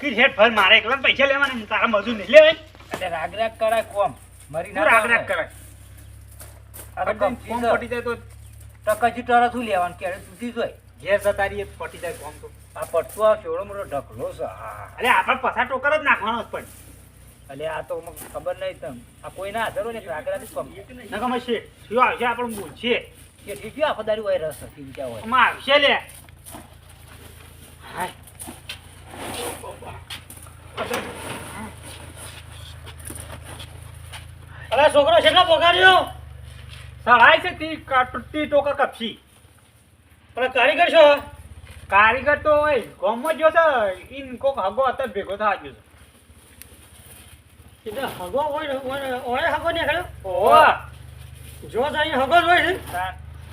નક્કી છે ફર મારે એકલા પૈસા લેવાના તારા મજૂર નહીં લેવાય એટલે રાગ રાગ કરાય કોમ મરી તું રાગ રાગ કરાય આ તો કોમ પટી જાય તો ટકાજી ટરા શું લેવાનું કે તૂટી જાય ઘેર જતા રહીએ પટી જાય કોમ તો આ પટતો આ કેવડો મોટો ઢકલો છે હા અરે આપણે પછા ટોકર જ નાખવાનો જ પણ એટલે આ તો મને ખબર નહીં તમ આ કોઈ ના હાજર હોય ને રાગ રાગ કોમ નકમ છે શું આવશે આપણે બોલશે કે ઠીક છે આખો દારૂ હોય રસ હતી ક્યાં હોય આમાં આવશે લે હાય અરે છોકરો કેટલો પગાર્યો સળાય છે ટી ટોકર કપસી પણ કારીગર છો કારીગર તો હોય ગામમાં જો છે ઈન કોક હગો હતો ભેગો થવા ગયો છે એટલે હગો હોય હગો ને ખેડો ઓહો જો જાય હગો જ હોય છે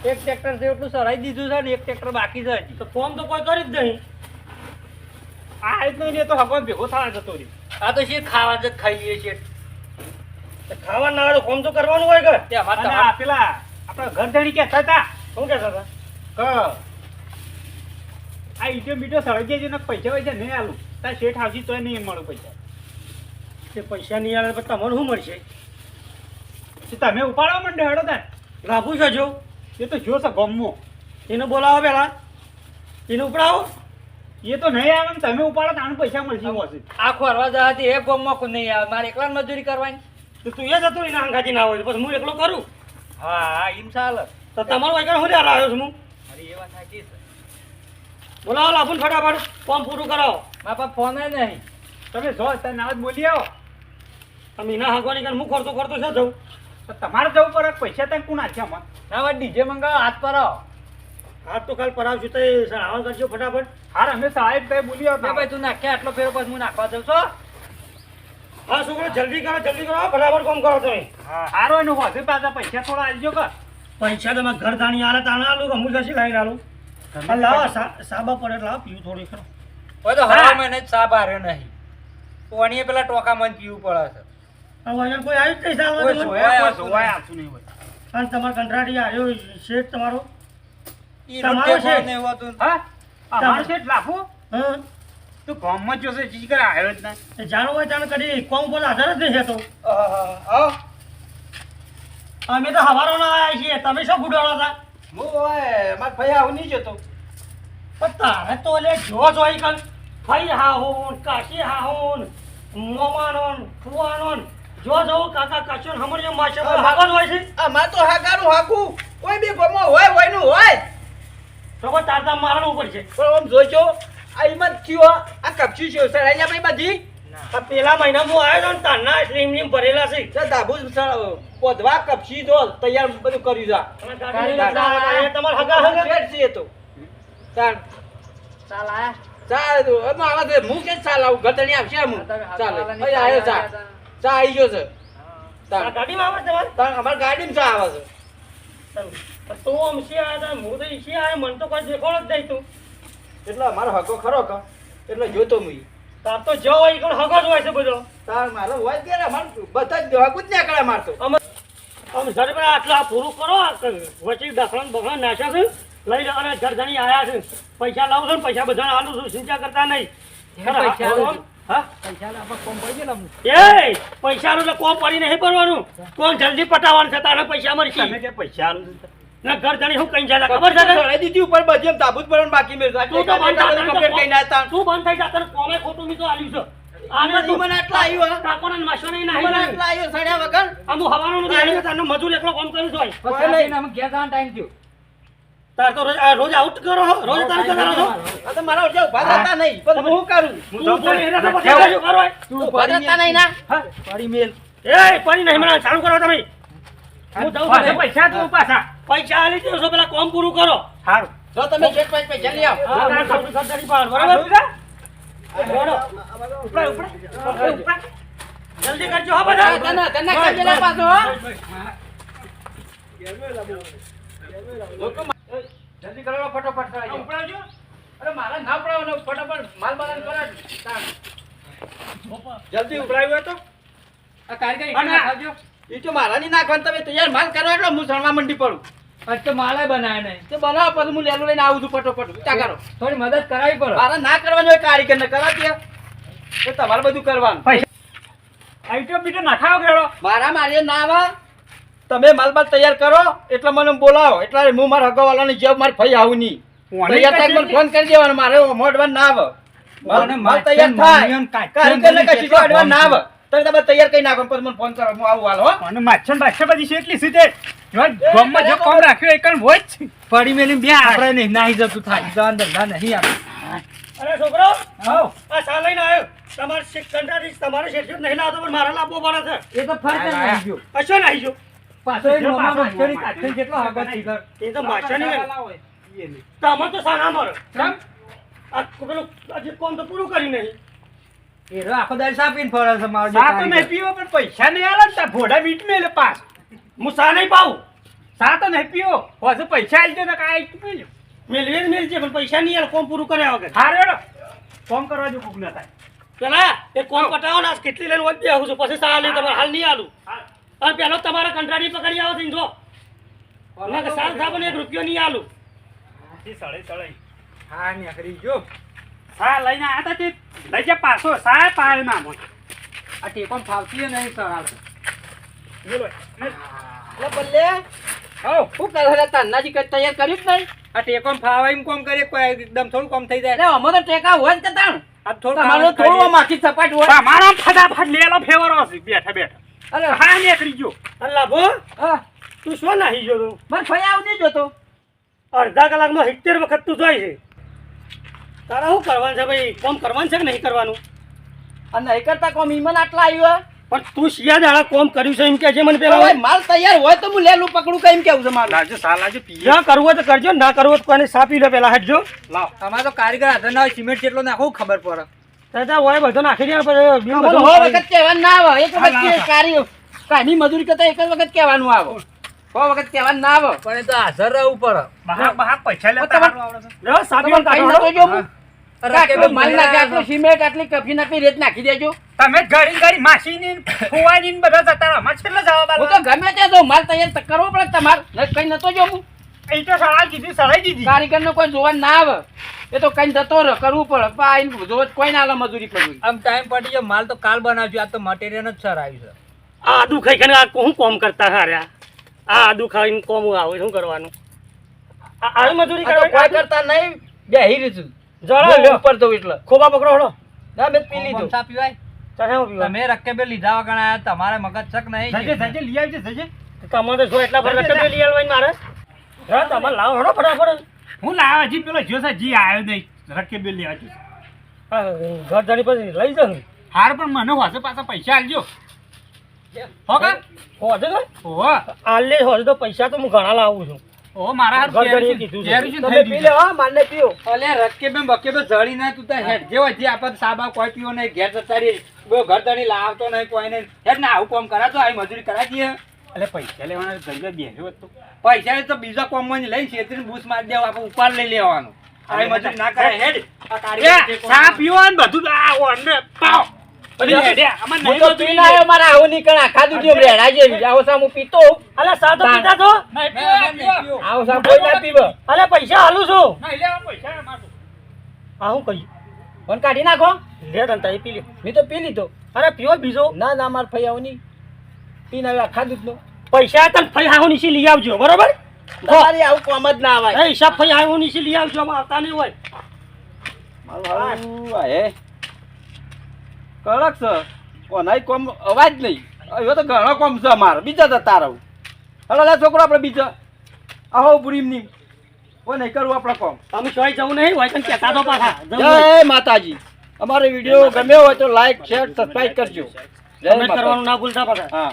એક ટ્રેક્ટર છે એટલું સરાઈ દીધું છે ને એક ટ્રેક્ટર બાકી છે હજી તો ફોન તો કોઈ કરી જ નહીં આ રીતનું ને તો હગો ભેગો થવા જતો રહ્યો આ તો શી ખાવા જ ખાઈ લઈએ છીએ તો ખાવા ના આવે તો ફોન તો કરવાનું હોય કે તે અમારે અને આ પેલા આપણા ઘર ધણી કહેતા હતા શું કહેતા હતા કે આ ઈટો બીટો સળગી જાય ને પૈસા પૈસા નહીં આલું તાર શેઠ આવશે તોય નહીં મળું પૈસા તે પૈસા નહીં આવે તો તમને શું મળશે તો તમે ઉપાડવા માંડે હેડો તાર લાભું છો જો એ તો જો છે ગમો એને બોલાવો પેલા એને ઉપડાવો એ તો નહીં આવે ને તમે ઉપાડો તાનું પૈસા મળશે મળશે આખો હરવા જવાથી એક ગોમમાં કોઈ નહીં આવે મારે એકલા મજૂરી કરવાની તો તું એ જતો એના અંગાથી ના હોય તો પછી હું એકલો કરું હા હા એમ ચાલે તો તમારો વાયકણ હું ત્યાં આવ્યો છું હું અરે એ વાત સાચી છે બોલાવો લાભું ફટાફટ ફોર્મ પૂરું કરાવો મારા પાસે ફોન નહીં તમે જો તાર નાવ જ બોલી આવો તમે એના હગવાની કારણ હું ખર્ચો કરતો છે જવું તો તમારે જવું પડે પૈસા તમે કોણ આછા માં ના વાત ડીજે મંગાવો હાથ પર આવો હાથ તો કાલ પરાવશું તો આવા કરજો ફટાફટ હાર અમે સાહેબ કઈ બોલી બે આવતા ભાઈ તું નાખ્યા આટલો ફેરો પછી હું નાખવા દઉં છો હા છોકરો જલ્દી કરો ફટાફટ કામ કરો તમે હારો એનું હોશે પાછા પૈસા થોડા આલજો કે પૈસા તમે ઘર ધાણી આલે તાણે આલું અમુલ જશે લાઈને આલું લાવો સાબા પડે લાવો પીવું થોડી ખરો હવે તો હવા મને જ સાબ હાર્યો નહીં કોણીએ પેલા ટોકા મને પીવું પડે છે હવે અહીંયા કોઈ આવ્યું જ નહીં સાહેબ કોઈ જોયા જોયા આવતું નહીં હોય અને તમારો કંટ્રાટી આવ્યો શેઠ તમારો ઈ તમારો રૂપિયા છે. કોણ ને એવું હતું? હા અમારે શેઠ લાફો હા તું ગામમાં જોશે ચીજ કરે આવ્યો જ ના એ જાણવું હોય તાણે કદી કોમ પર આધાર જ નહીં હતો આવો. અમે તો હવારો ના આવ્યા છીએ તમે શું ગુડાળો હતા હું ઓય માર ભાઈ આવું નહીં જતો પણ તારે તો લે જો જોઈ કલ ફઈ હા હોન કાશી હા હોન મોમાનો ફુવાનો જો જો કાકા કાચો હમણ્યો માશે ભાગન હોય છે અમાર તો હાકારું હાકું કોઈ બી ગમો હોય નું હોય તો કોઈ તારતા મારવું પડશે પણ આમ જોજો આ ઈમત કયો આ કપચી છે સડાઈ આપણી બધી આ પેલા મહિનામાં હું આવ્યો ને તારના સ્લીમ નીમ ભરેલા છે તો દાબુ પોધવા કપચી તો તૈયાર બધું કર્યું જા તમારે હગા હગા પેટ છે તો ચાલ ચાલ આયા ચાલ તો એમાં આવા દે હું કે ચાલ આવું ગતણી આવશે હું ચાલ અહીં આવ્યો ચા ચા આવી ગયો છે આ ગાડીમાં આવે તમારે તાર અમાર ગાડીમાં ચા આવે છે તો આમ છે આ હું તો ઈછી આવે મને તો કોઈ દેખાડો જ નહીં તું એટલે અમારો હકો ખરો ક એટલે જોતો હું તાર તો જો હોય પણ હગો જ હોય છે બધો તાર મારો હોય ત્યારે અમાર બધા જ હકું જ ના કરે મારતો આમ ઝડપ આટલા પૂરું કરો વચ્ચે દખણ બખણ નાખ્યા છે લઈ લો અને જરધણી આયા છે પૈસા લાવું છું ને પૈસા બધા આલું છું ચિંતા કરતા નહીં હા પૈસા આપણે કોમ પડી ગયેલા એ પૈસાનું તો કોમ પડી નહીં ભરવાનું કોણ જલ્દી પટાવવાનું છે તારે પૈસા મળશે તમે કે પૈસા આલું છું ના ઘર ધણી શું કઈ જાય ખબર છે સળાઈ દીધી ઉપર બધી એમ તાબૂત પડવાનું બાકી મેં તું તો બંધ કમ્પ્લેટ કઈ ના હતા તું બંધ થઈ જા તને કોમે ખોટું મી તો આલ્યું છે આને તું મને આટલા આવ્યો કાકોના માસો નહીં મને આટલા આવ્યો સડ્યા વગર આમ હવાનો નથી આવી તારનો મજૂર એકલો કામ કરું છું પછી અમે ઘેર જવાનો ટાઈમ થયો તાર તો રોજ આઉટ કરો રોજ તાર કરો છો આ તો મારા જે ઉભા થતા નહીં પણ હું કરું તું બોલે એને તો પછી શું કરો તું ઉભા થતા નહીં ના હા પડી મેલ એ પાણી નહીં મને ચાલુ કરો તમે હું જાઉં પાછા છું પૈસા તું પાછા પૈસા આલી દો છો પેલા કામ પૂરું કરો સારું જો તમે જેટ પાંચ પૈસા લઈ આવો હા હું સૌથી સરદારી પાડ બરાબર ઉપડા ઉપડા જલ્દી કરજો હો બધા તને કાઢેલા પાછો જલ્દી કરો ફટોફટ કરાજો ઉપડાવજો અરે મારા ના પડાવવાનો ફટાફટ માલ બાલાન કરાજ જલ્દી ઉપડાવ્યો હોય તો આ કારીગર અને ખાજો એ તો મારા ની નાખવાનું તમે તૈયાર માલ કરો એટલે હું શરમા મંડી પડું તો માલે બનાવે નહીં તો બનાવો પછી હું લેલું લઈને આવું છું ફટોફટ ચા કરો થોડી મદદ કરાવી પડે મારા ના કરવાની હોય કારીગર ને કરાવી એ તમારે બધું કરવાનું. આઈટમ બીટમ નખાવો ખેડો મારા મારી ના આવે. તમે માલ બાલ તૈયાર કરો એટલે મને બોલાવો. એટલે હું મારા હગાવાલાની જેવ મારી ફઈ આવું નહીં. તૈયાર થાય મને ફોન કરી દેવાનો. મારે મોડવાનું ના આવે. માલ તૈયાર થાય કારીગરને કશી જો અડવાન ના આવે. તમે તૈયાર કરી નાખો પછી મને ફોન કરો. હું આવું હાલ હો. અને માછન બાછા બધી છે એટલી સીધે જો ગમમાં જો કોમ રાખ્યો એકણ હોય જ છે. પડી મેલી બે આપણે નહીં નાહી જતું થાય જવાન ધંધા નહીં આપણે. અરે છોકરો આ સા લઈને આવ્યો. તમારે કંટાળી તમારે શેઠ નહીં લાવતો પણ મારે લાવવો પડે છે. એ તો ફરક જ નાહી ગયો. કશો નહીં જો પાછો એક મોમાં મસ્કરી કાઢીને જેટલો હગત શીખર. એ તો માછા નહીં તમારે તો સાના મળે આ પેલું હજી કોમ તો પૂરું કરી નહીં. એ રો આખો દાડી સા પીને ફરે છે મારો સા તો નહીં પીવો પણ પૈસા નહીં આલે ને તાર ભોડા બીટ મેલે પાસ. હું સા નહીં પાઉં. સા તો નહીં પીવો પાછું પૈસા આલજો ને કાંઈ મેલ્યો મેળવે ને મેળજે પણ પૈસા નહીં યાર કોમ પૂરું કર્યા વગર. હારે કોમ કરવા જો કોક ના થાય. પેલા એ કોમ પટાવો ને આજ કેટલી લઈને વચ્ચે આવું છું પછી સા લઈને તમારે હાલ નહીં આલું. અને પેલો તમારા કંટાળી પકડી આવો છો જો ના કે સાલ થા પણ 1 રૂપિયો નહીં આલું. સળે હા નીકળી ગયો. સા લઈને આયા તા તે લઈ જા પાછો સા પાય ના મોય. આ ટેકોન ફાવતી નહીં સવાલ. બોલો એટલે બલ્લે આવો શું કરે છે? તાનાજી કઈ તૈયાર કર્યું જ નહીં. આ ટેકોન ફાવા એમ કોમ કરે કોઈ એકદમ થોડું કોમ થઈ જાય. એટલે અમે તો ટેકા હોય જ કે તાણ. આ થોડું તમારું થોડું આમ આખી સપાટ હોય. તમારા ફટાફટ લેલો ફેવરો છે બેઠા બેઠા. અરે હા નીકળી ગયો. અને લાભો હા તું શું નાહી ગયો તું? મને ફઈ આવું નહીં જોતો. અડધા કલાકમાં 70 વખત તું જોઈ છે. તારા શું કરવાનું છે ભાઈ? કોમ કરવાનું છે કે નહીં કરવાનું? અને નહીં કરતા કોમ ઈમન આટલા આવ્યો. પણ તું શિયા દાડા કોમ કર્યું છે એમ કે છે મને પેલા પેલા માલ તૈયાર હોય તો હું લેલું પકડું કઈ કેવું છે મારું. લાજો સા લાજો પી જ્યાં કરવું હોય તો કરજો ના કરવું હોય તો કોઈને સાપી લે પેલા હટજો. લાવ. અમારે તો કારીગર હાથે ના હોય સિમેન્ટ જેટલો નાખો ખબર પડે. દાદા હોય બધો નાખી દે પછી બિલ બધું હો વખત કહેવાનું ના આવે. એક વખત કારી કાની મજૂરી કરતા એક જ વખત કહેવાનું આવે. હો વખત કહેવાનું ના આવે. પણ એ તો હાજર રહેવું પડે. બહાક પૈસા લેતા તમારે- હારું આવડે છે. જો સાપી તમે કઈ નતો જો હું. અરે આટલું માલ નાખે, આટલું સિમેન્ટ, આટલી કફી નાખી રેત નાખી દેજો. તમે ઘડી ઘડી માસીની ને ફુવાની ને બધા જતા રહો. અમારે છેલ્લે જવાબ હું આલો. તો ગમે તે તો માલ તૈયાર કરવો પડે તમારે. નહીં કઈ નતો જો હું. એ તો સળા કીધી સળાઈ દીધી. કારીગરનો કોઈ જોવા ના આવે. એ તો કઈ જતો રહે કરવું પડે. પણ આઈને જોવા જ કોઈ ના આલે મજૂરી પડી. આમ ટાઈમ પડી ગયો માલ તો કાલ બનાવજો. આ તો મટીરિયલ જ સર આવ્યું છે. આ આદુ ખાઈ ખાઈને આ શું કોમ કરતા હાર્યા? આ આદુ ખાઈને કોમ આવે શું કરવાનું? આ મજૂરી આ તો કોઈ કરવા કરતા નહીં બેહી રીતું. જરા હું લ્યો ઉપર તો એટલે ખોબા પકડો હળો. ના મેં પી લીધું. ચા પીવાય? ચાલો પીવા. તમે રકેબે લીધા વગર આયા તમારે મગજ ચક નહીં. જજે જજે લઈ આવજે જજે. તમારે જો એટલા બધા રકમ લઈ આલવાની મારે. હા તમારે લાવો હળો ફટાફટ. હું લાવ્યો હજી પેલો જો છે જી આવ્યો નહીં રકેબે લેવા જઈશ. ઘર જાણી પછી લઈ જાઉં. હાર પણ મને વાસે પાછા પૈસા આલજો. હો કા? હોજે ને ઓહો આલે હોજે તો પૈસા તો હું ઘણા લાવું છું. ઓહો મારા હાર ઘર ઘડીએ કીધું કીધું છે. થઈ પી લે હા માનને પીઓ. અલે રકેબે બકેબે જડી ના તું તો હેડ જેવો જે આપત સાબા કોઈ પીવો નહીં ઘેર જતા રહી. બહુ ઘર દણી લાવતો નહીં કોઈ નહીં. હેડ ના આવું કોમ કરાતો આ મજૂરી કરાતી હે. એટલે પૈસા લેવાના ધંધા બેહ્યો હતો. પૈસા તો બીજા કોમ માં લઈને છેતરીને બૂસ મારી દેવા આપણે ઉપાડ લઈ લેવાનું. આ મજૂરી ના કરાય હેડ. આ કારીગર ચા પીવો ને બધું આ ઓને પાવ. બધી હેડે અમાર હું નહીં તો મજૂરી પીને આવ્યો. મારા આવું નીકળ આખા દુનિયા રેડા જેવી. આવો સા હું પીતો અલે સા તો પીતા તો. આવો સા કોઈ ના પીવો. અલે પૈસા હાલું છું. નહીં લેવા પૈસા અમાર તો. આ હું કહ્યું ફોન કાઢી નાખો. લે તંતા પી લે. મેં તો પી લીધો. અરે પીવો બીજો. ના ના માર ફઈ આવું નહીં. પીને આવ્યો આખા દૂધનો. પૈસા તને ફઈ હાહુ નીચે લઈ આવજો બરોબર. તમારી આવું કોમ જ ના આવાય. એ હિસાબ ફઈ હાહુ નીચે લઈ આવજો આમાં આવતા નહીં હોય. મારું આ હે કડક છે. ઓનાય કોમ અવાજ નહીં. હવે તો ઘણો કોમ છે મારો. બીજા જતા રહું. હલો લે છોકરો આપણે બીજા આહો બુરીમની ઓ નહીં કરવું આપણે કોમ. અમે ચોઈ જવું નહીં હોય તને કહેતા તો પાછા જવું નહીં. જય માતાજી. અમારો વિડીયો ગમ્યો હોય તો લાઈક શેર સબસ્ક્રાઇબ કરજો. જય કમેન્ટ કરવાનું માતાજી. ના ભૂલતા પાછા. હા